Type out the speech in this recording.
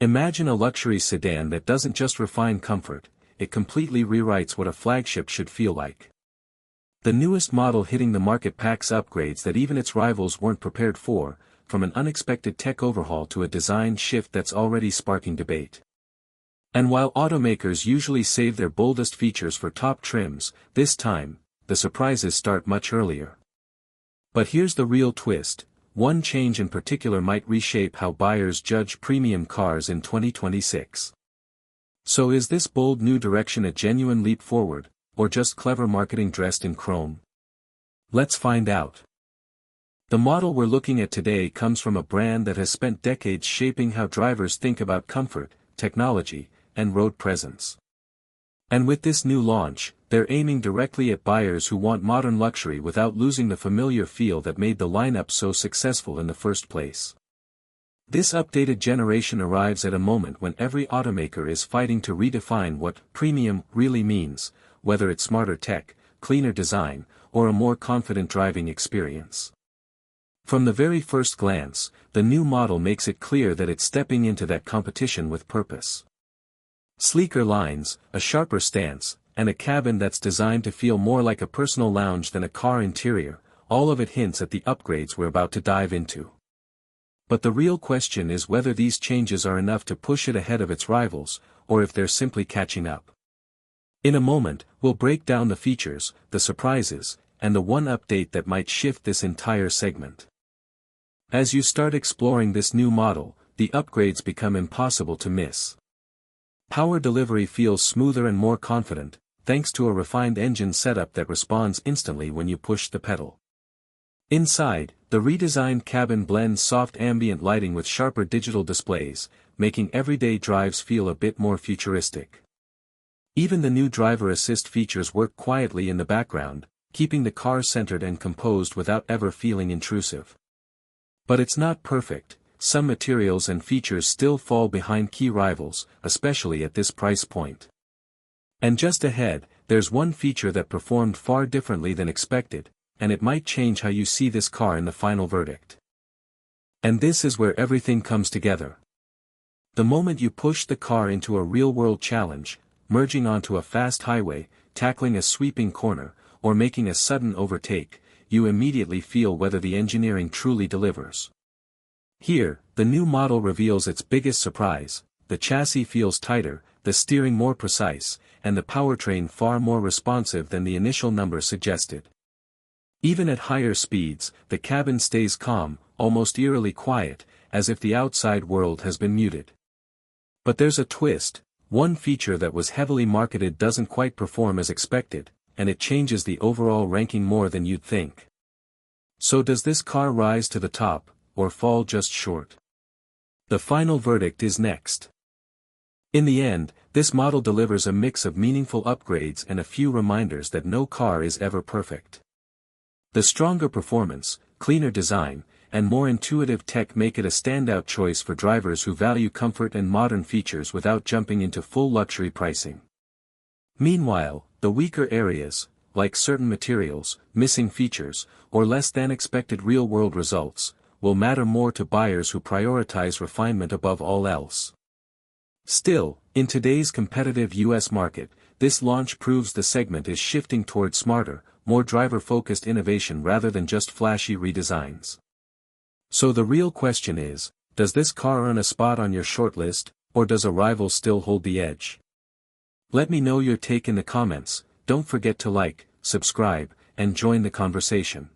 Imagine a luxury sedan that doesn't just refine comfort, it completely rewrites what a flagship should feel like. The newest model hitting the market packs upgrades that even its rivals weren't prepared for, from an unexpected tech overhaul to a design shift that's already sparking debate. And while automakers usually save their boldest features for top trims, this time, the surprises start much earlier. But here's the real twist: one change in particular might reshape how buyers judge premium cars in 2026. So is this bold new direction a genuine leap forward, or just clever marketing dressed in chrome? Let's find out. The model we're looking at today comes from a brand that has spent decades shaping how drivers think about comfort, technology, and road presence. And with this new launch, they're aiming directly at buyers who want modern luxury without losing the familiar feel that made the lineup so successful in the first place. This updated generation arrives at a moment when every automaker is fighting to redefine what premium really means, whether it's smarter tech, cleaner design, or a more confident driving experience. From the very first glance, the new model makes it clear that it's stepping into that competition with purpose. Sleeker lines, a sharper stance, and a cabin that's designed to feel more like a personal lounge than a car interior, all of it hints at the upgrades we're about to dive into. But the real question is whether these changes are enough to push it ahead of its rivals, or if they're simply catching up. In a moment, we'll break down the features, the surprises, and the one update that might shift this entire segment. As you start exploring this new model, the upgrades become impossible to miss. Power delivery feels smoother and more confident, thanks to a refined engine setup that responds instantly when you push the pedal. Inside, the redesigned cabin blends soft ambient lighting with sharper digital displays, making everyday drives feel a bit more futuristic. Even the new driver assist features work quietly in the background, keeping the car centered and composed without ever feeling intrusive. But it's not perfect. Some materials and features still fall behind key rivals, especially at this price point. And just ahead, there's one feature that performed far differently than expected, and it might change how you see this car in the final verdict. And this is where everything comes together. The moment you push the car into a real-world challenge, merging onto a fast highway, tackling a sweeping corner, or making a sudden overtake, you immediately feel whether the engineering truly delivers. Here, the new model reveals its biggest surprise: the chassis feels tighter, the steering more precise, and the powertrain far more responsive than the initial number suggested. Even at higher speeds, the cabin stays calm, almost eerily quiet, as if the outside world has been muted. But there's a twist: one feature that was heavily marketed doesn't quite perform as expected, and it changes the overall ranking more than you'd think. So does this car rise to the top, or fall just short? The final verdict is next. In the end, this model delivers a mix of meaningful upgrades and a few reminders that no car is ever perfect. The stronger performance, cleaner design, and more intuitive tech make it a standout choice for drivers who value comfort and modern features without jumping into full luxury pricing. Meanwhile, the weaker areas, like certain materials, missing features, or less than expected real-world results, will matter more to buyers who prioritize refinement above all else. Still, in today's competitive US market, this launch proves the segment is shifting toward smarter, more driver-focused innovation rather than just flashy redesigns. So the real question is, does this car earn a spot on your shortlist, or does a rival still hold the edge? Let me know your take in the comments. Don't forget to like, subscribe, and join the conversation.